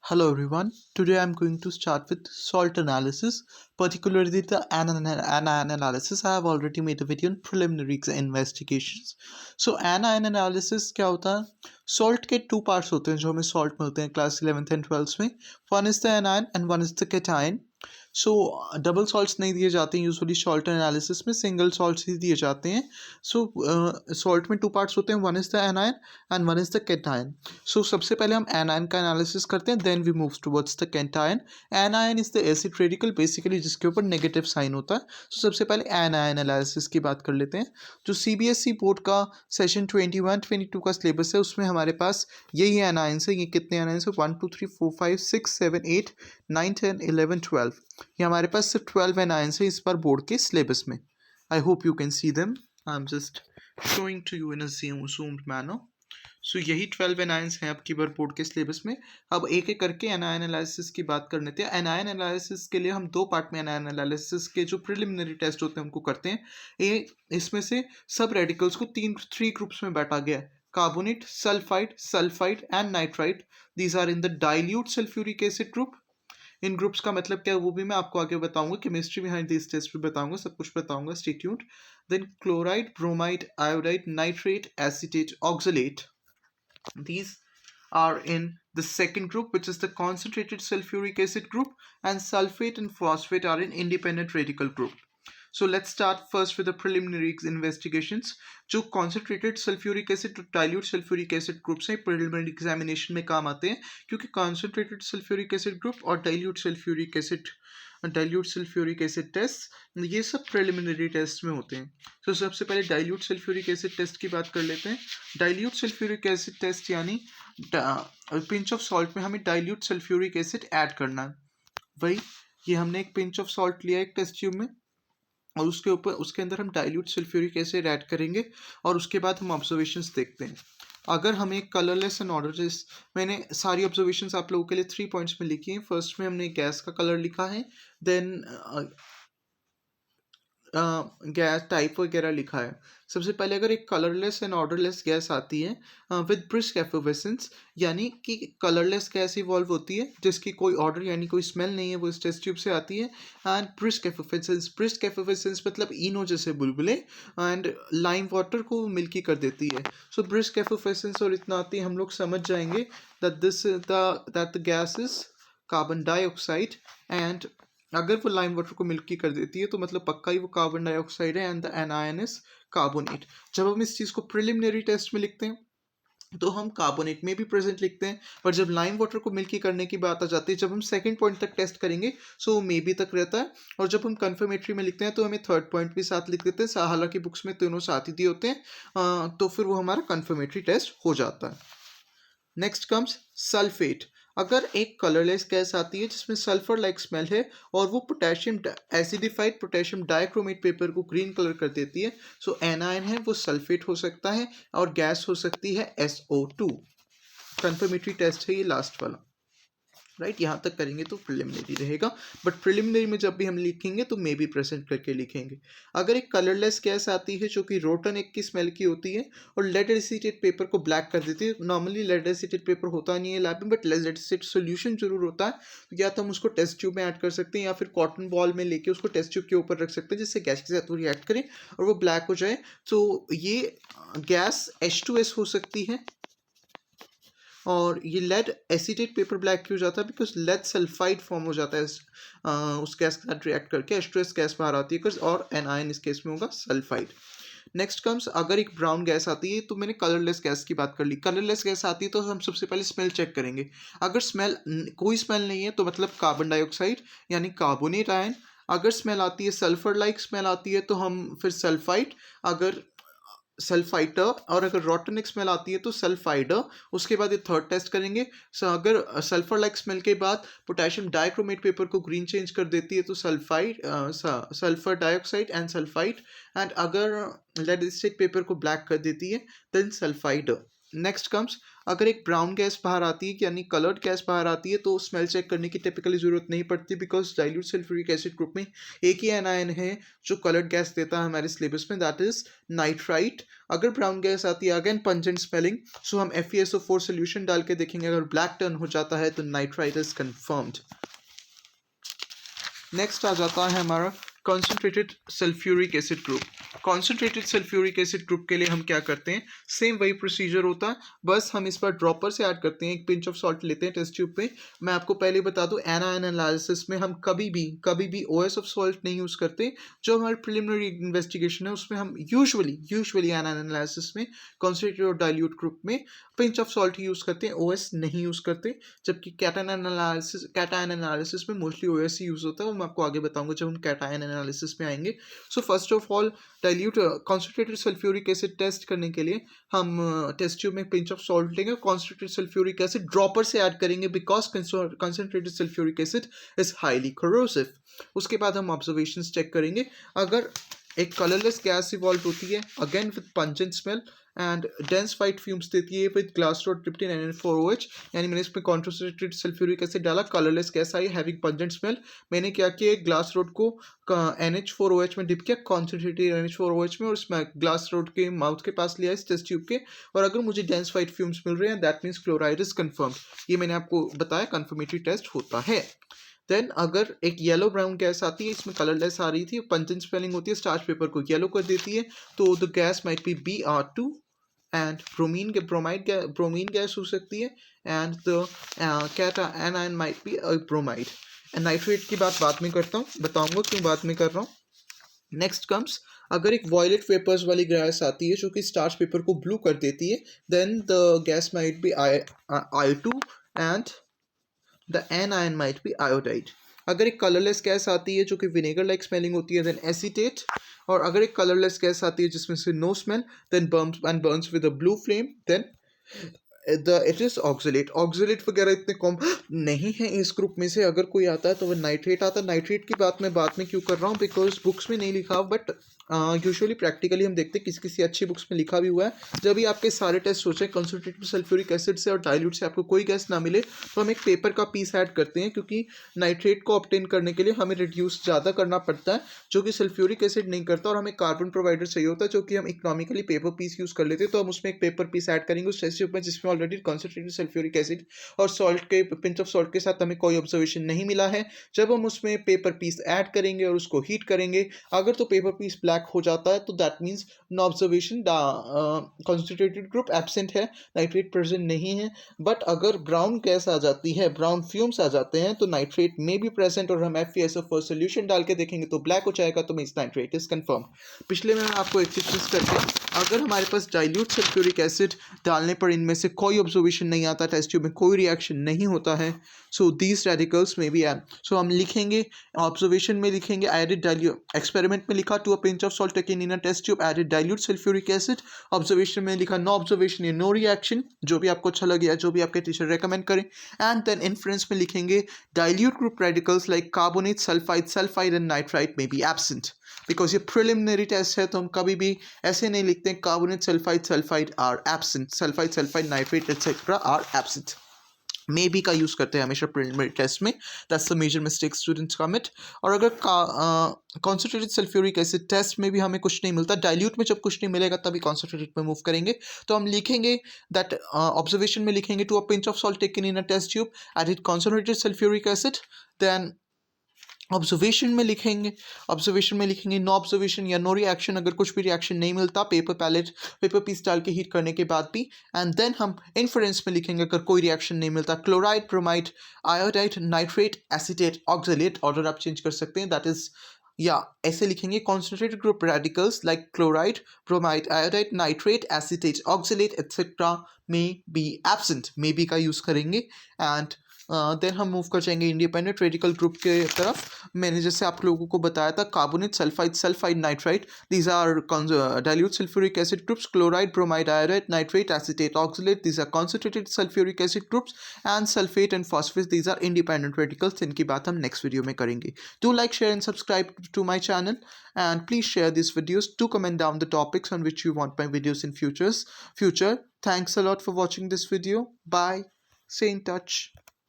Hello everyone. Today I'm going to start with salt analysis, particularly the anion analysis. I have already made a video on preliminary investigations. So anion analysis क्या होता है? Salt के two parts होते हैं जो हमें salt मिलते हैं class 11th and 12th में. One is the anion and one is the cation. So double salts नहीं दिए जाते हैं यूजुअली सॉल्ट एनालिसिस में, सिंगल सॉल्ट्स ही दिए जाते हैं. सो सॉल्ट में टू पार्ट्स होते हैं, one is the anion and one is the cation. So सबसे पहले हम एनायन का एनालिसिस करते हैं, then we move towards the cation. Anion is the acid radical basically जिसके ऊपर नेगेटिव साइन होता है. सो सबसे पहले एनायन एनालिसिस की बात कर लेते हैं. जो CBSE बोर्ड का सेशन 21-22 का सिलेबस है उसमें हमारे पास यही एनायंस है. ये कितने एनायंस है? 1 2 3 4 5 6 7 8 9 10 11 12. ये हमारे पास सिर्फ 12 एनायंस है इस बार बोर्ड के सिलेबस में. I hope you can see them. I am just showing to you in a zoomed manner. So यही 12 एनायंस हैं आपकी बार बोर्ड के सिलेबस में. अब एक एक करके एनायन एनालिसिस की बात कर लेते हैं. एनायन एनालिसिस के लिए हम दो पार्ट में एनायन एनालिसिस के जो प्रिलिमिनरी टेस्ट होते हैं उनको करते हैं. इसमें से सब रेडिकल्स को थ्री ग्रुप्स में बांटा गया है. Carbonate, sulphide and nitrite. These are in the dilute sulphuric acid group. इन ग्रुप्स का मतलब क्या है वो भी मैं आपको आगे बताऊंगा. केमिस्ट्री बिहाइंड दिस टेस्ट भी बताऊंगा, सब कुछ बताऊंगा. Stay tuned. Then chloride, bromide, iodide, nitrate, acetate, oxalate. These are in the second group, which is the concentrated sulfuric acid group, and sulfate and phosphate are in independent radical group. So let's start first with the preliminary investigations. जो concentrated sulfuric acid और dilute sulfuric acid groups हैं preliminary examination में काम आते हैं, क्योंकि concentrated sulfuric acid group और dilute sulfuric acid test ये सब प्रिलिमिनरी टेस्ट में होते हैं. तो सबसे पहले डाइल्यूट सल्फ्यूरिक एसिड टेस्ट की बात कर लेते हैं. डाइल्यूट सल्फ्यूरिक एसिड टेस्ट यानी पिंच ऑफ सॉल्ट में हमें डाइल्यूट सल्फ्यूरिक एसिड ऐड करना है. वही ये हमने एक पिंच ऑफ सॉल्ट लिया एक टेस्ट ट्यूब में और उसके अंदर हम डाइल्यूट सल्फ्यूरिक एसिड ऐड करेंगे और उसके बाद हम ऑब्जर्वेशंस देखते हैं. अगर हमें कलरलेस एंड ऑर्डरलेस, मैंने सारी ऑब्जर्वेशंस आप लोगों के लिए 3 पॉइंट्स में लिखी हैं. फर्स्ट में हमने गैस का कलर लिखा है, देन गैस टाइप वगैरह लिखा है. सबसे पहले अगर एक कलरलेस एंड ऑर्डरलेस गैस आती है विद ब्रिस्क एफर्वेसेंस, यानी कि कलरलेस गैस इवॉल्व होती है जिसकी कोई ऑर्डर यानी कोई स्मेल नहीं है, वो इस टेस्ट ट्यूब से आती है. एंड ब्रिस्क एफर्वेसेंस मतलब इनो जैसे बुलबुले एंड लाइम वाटर को मिल्की कर देती है. सो ब्रिस्क एफर्वेसेंस और इतना आती है हम लोग समझ जाएंगे that the gas is carbon dioxide. And अगर वो लाइम वाटर को मिल्की कर देती है तो मतलब पक्का ही वो कार्बन डाइऑक्साइड है and the anion is carbonate. जब हम इस चीज़ को प्रिलिमिनरी टेस्ट में लिखते हैं तो हम कार्बोनेट में भी प्रेजेंट लिखते हैं, पर जब लाइम वाटर को मिल्की करने की बात आ जाती है, जब हम सेकंड पॉइंट तक टेस्ट करेंगे सो वो मे बी तक रहता है. और जब हम कन्फर्मेटरी में लिखते हैं तो हमें थर्ड पॉइंट भी साथ लिख देते हैं, हालांकि बुक्स में तीनों साथ ही दिए होते हैं. तो फिर वो हमारा कन्फर्मेटरी टेस्ट हो जाता है. Next comes sulphate. अगर एक कलरलेस गैस आती है जिसमें सल्फर लाइक स्मेल है और वो potassium acidified potassium dichromate paper को ग्रीन कलर कर देती है, सो एनायन है वो सल्फेट हो सकता है और गैस हो सकती है SO2. कंफर्मेटरी टेस्ट है ये लास्ट वाला. राइट, यहाँ तक करेंगे तो प्रिलिमिनरी रहेगा, बट प्रिलिमिनरी में जब भी हम लिखेंगे तो मे बी प्रेजेंट करके लिखेंगे. अगर एक कलरलेस गैस आती है जो कि रोटन एक की स्मेल की होती है और लेड एसिटेट पेपर को ब्लैक कर देती है. नॉर्मली लेड एसिटेट पेपर होता नहीं है लैब में, बट लेड एसिटेट सोल्यूशन जरूर होता है. तो या तो हम उसको टेस्ट ट्यूब में ऐड कर सकते हैं या फिर कॉटन बॉल में लेके उसको टेस्ट ट्यूब के ऊपर रख सकते हैं जिससे गैस के साथ वो रिएक्ट करे और वो ब्लैक हो जाए. तो ये गैस H2S हो सकती है. और ये लेड एसिटेट पेपर ब्लैक क्यों जाता है? बिकॉज लेड सल्फाइड फॉर्म हो जाता है उस गैस के साथ रिएक्ट करके H2S गैस बाहर आती है और एनायन इस केस में होगा सल्फाइड. नेक्स्ट कम्स, अगर एक ब्राउन गैस आती है, तो मैंने कलरलेस गैस की बात कर ली. कलरलेस गैस आती है तो हम सबसे पहले स्मेल चेक करेंगे. अगर कोई स्मेल नहीं है तो मतलब कार्बन डाइऑक्साइड यानी कार्बोनेट आयन. अगर स्मेल आती है सल्फर लाइक स्मेल आती है तो हम फिर सल्फाइड, अगर सल्फाइटर, और अगर रॉटनिक स्मेल आती है तो सल्फाइडर. उसके बाद ये थर्ड टेस्ट करेंगे. अगर सल्फर लाइक स्मेल के बाद पोटेशियम डाइक्रोमेट पेपर को ग्रीन चेंज कर देती है तो sulphur dioxide and sulphide. And अगर लेड एसिड पेपर को ब्लैक कर देती है देन सल्फाइडर. नेक्स्ट कम्स, अगर एक ब्राउन गैस बाहर आती है यानी कलर्ड गैस बाहर आती है तो स्मेल चेक करने की टिपिकली ज़रूरत नहीं पड़ती, because dilute sulphuric acid group में एक ही एनायन है जो कलर्ड गैस देता है हमारे सिलेबस में, दैट इज नाइट्राइट। अगर ब्राउन गैस आती है अगेन पंजेंट स्मेलिंग, सो हम FeSO4 सोल्यूशन डाल के देखेंगे, अगर ब्लैक टर्न हो जाता है तो नाइट्राइट इज कन्फर्म्ड। नेक्स्ट आ जाता है हमारा concentrated sulphuric acid group. Concentrated sulphuric acid group के लिए हम क्या करते हैं, सेम वही प्रोसीजर होता है, बस हम इस बार ड्रॉपर से ऐड करते हैं, एक पिंच ऑफ सॉल्ट लेते हैं टेस्ट ट्यूब पे। मैं आपको पहले बता दूं, एनायन एनालिसिस में हम कभी भी OS ऑफ सॉल्ट नहीं यूज़ करते। जो हमारी प्रिलिमिनरी इन्वेस्टिगेशन है उसमें हम यूजुअली एनायन एनालिसिस में कॉन्सेंट्रेटेड और डाइल्यूट ग्रुप में pinch of salt he use करते हैं, OS नहीं यूज़ करते। जबकि कैटायन एनालिसिस में मोस्टली OS ही यूज़ होता है, वो मैं आपको आगे बताऊंगा जब हम कैटायन एनालिसिस में आएंगे। So first of all dilute concentrated sulphuric acid test करने के लिए हम टेस्ट ट्यूब में पिंच ऑफ सॉल्ट लेंगे, कॉन्सेंट्रेटेड सल्फ्यूरिक एसिड ड्रॉपर से ऐड करेंगे, because concentrated sulphuric acid is highly corrosive. उसके बाद हम ऑब्जर्वेशंस चेक करेंगे। अगर एक कलरलेस गैस इवॉल्व होती है again with pungent smell and dense white fumes देती है विद ग्लास रोड ट्रिप्टिन NN4OH, यानी मैंने इसमें कॉन्सेंट्रेटेड सल्फ्यूरिक एसिड डाला, colourless gas I having pungent smell, मैंने क्या किया, ग्लास रोड को NH4OH में डिप किया, कॉन्सेंट्रेटेड NH4OH में, और इसमें ग्लास रोड के माउथ के पास लिया इस टेस्ट ट्यूब के, और अगर मुझे डेंस वाइट फ्यूम्स मिल रहे हैं that means chloride is confirmed. ये मैंने आपको बताया कंफर्मेटरी टेस्ट होता है। देन अगर एक येलो ब्राउन गैस आती है, इसमें कलरलेस आ रही थी, पंजेंट स्पेलिंग होती है, स्टार्च पेपर को येलो कर देती है, तो the gas might B Br2 and bromine gas हो सकती है, and the cation might be bromide. And nitrate की बात बाद में करता हूँ, बताऊंगा क्यों बाद में कर रहा हूँ। नेक्स्ट कम्स, अगर एक वॉयलेट वेपर्स वाली गैस आती है जो कि स्टार्च पेपर को ब्लू कर देती है, then the gas might be I2 and the anion might be iodide। अगर एक कलरलेस गैस आती है जो कि विनेगर लाइक स्मेलिंग होती है, देन एसीटेट। और अगर एक कलरलेस गैस आती है जिसमें से no smell, then burns with a blue flame, then it is oxalate. Oxalate वगैरह इतने कॉम नहीं है इस ग्रुप में से, अगर कोई आता है तो वह नाइट्रेट आता है। नाइट्रेट की बात मैं बाद में क्यों कर रहा हूँ, बिकॉज बुक्स में नहीं लिखा, बट यूजुअली प्रैक्टिकली हम देखते हैं किसी किसी अच्छी बुक्स में लिखा भी हुआ है। जब भी आपके सारे टेस्ट सोचें कंसंट्रेटेड सल्फ्यूरिक एसिड से और डाइल्यूट से आपको कोई गैस ना मिले, तो हम एक पेपर का पीस ऐड करते हैं, क्योंकि नाइट्रेट को ऑब्टेन करने के लिए हमें रिड्यूस ज़्यादा करना पड़ता है, जो कि सल्फ्यूरिक एसिड नहीं करता, और हमें कार्बन प्रोवाइडर चाहिए होता है, जो कि हम इकोनॉमिकली पेपर पीस यूज़ कर लेते हैं। तो हम उसमें एक पेपर पीस ऐड करेंगे उस टेस्ट ट्यूब में जिसमें ऑलरेडी कंसंट्रेटेड सल्फ्यूरिक एसिड और सॉल्ट के पिंच ऑफ सॉल्ट के साथ हमें कोई ऑब्जर्वेशन नहीं मिला है। जब हम उसमें पेपर पीस ऐड करेंगे और उसको हीट करेंगे, अगर तो पेपर पीस ब्लैक हो जाता है तो that means no observation, concentrated group absent है, नाइट्रेट प्रेजेंट नहीं है। बट अगर ब्राउन गैस आ जाती है, ब्राउन फ्यूम्स आ जाते हैं, तो नाइट्रेट में भी प्रेजेंट, और हम FeSO4 सोल्यूशन डाल के देखेंगे तो ब्लैक हो जाएगा, तो मीन्स नाइट्रेट इज कन्फर्म। पिछले में आपको एक चीज करके, अगर हमारे पास डाइल्यूट सल्फ्यूरिक एसिड डालने पर इनमें से कोई ऑब्जर्वेशन नहीं आता, टेस्ट ट्यूब में कोई रिएक्शन नहीं होता है, सो दीज रेडिकल्स में भी एड, सो हम लिखेंगे ऑब्जर्वेशन में लिखेंगे एडेड डाइल्यूट, एक्सपेरिमेंट में लिखा to a pinch of salt taken in a test tube added dilute sulphuric acid, observation में लिखा नो ऑब्जर्वेशन या नो रिएक्शन, जो भी आपको अच्छा लगे या जो भी आपके टीचर रेकमेंड करें। एंड देन इन्फ्रेंस में लिखेंगे dilute group radicals like carbonate, sulphide and nitrite में बी एब्सेंट, बिकॉज ये प्रिलिमिनरी टेस्ट है, तो हम कभी भी ऐसे नहीं लिखते हैं carbonate sulphide are absent, sulphide nitrate etcetera are absent. May be का यूज़ करते हैं हमेशा प्रिलिमिनरी टेस्ट में, that's the major mistake students commit. और अगर कॉन्सेंट्रेटेड सल्फ्यूरिक एसिड टेस्ट में भी हमें कुछ नहीं मिलता, डाइल्यूट में जब कुछ नहीं मिलेगा तभी कॉन्सेंट्रेटेड में मूव करेंगे, तो हम लिखेंगे दैट ऑब्जर्वेशन में लिखेंगे to a pinch of salt taken in a test tube added concentrated sulphuric acid, then observation में लिखेंगे नो ऑब्जर्वेशन या नो रिएक्शन, अगर कुछ भी रिएक्शन नहीं मिलता पेपर पीस डाल के हीट करने के बाद भी। एंड देन हम इन्फ्रेंस में लिखेंगे अगर कोई रिएक्शन नहीं मिलता, chloride, bromide, iodide, nitrate, acetate, oxalate, order आप चेंज कर सकते हैं, दैट इज या ऐसे लिखेंगे concentrated group radicals like chloride, bromide, iodide, nitrate, acetate, oxalate etcetera may be absent, may be का यूज़ करेंगे। एंड देन हम मूव कर जाएंगे इंडिपेंडेंट रेडिकल ग्रुप के तरफ। मैंने जैसे आप लोगों को बताया था, carbonate, sulphide nitride, these are dilute sulfuric acid groups, chloride, bromide, iodide, nitrate, acetate, oxalate, these are concentrated sulfuric acid groups, and sulfate and phosphate, these are independent radicals, जिनकी बात हम नेक्स्ट वीडियो में करेंगे। Do like, share and subscribe to my channel, and please share these videos. Do comment down the topics on which you want my videos in future. Thanks a lot for watching this video. Bye. Stay in touch.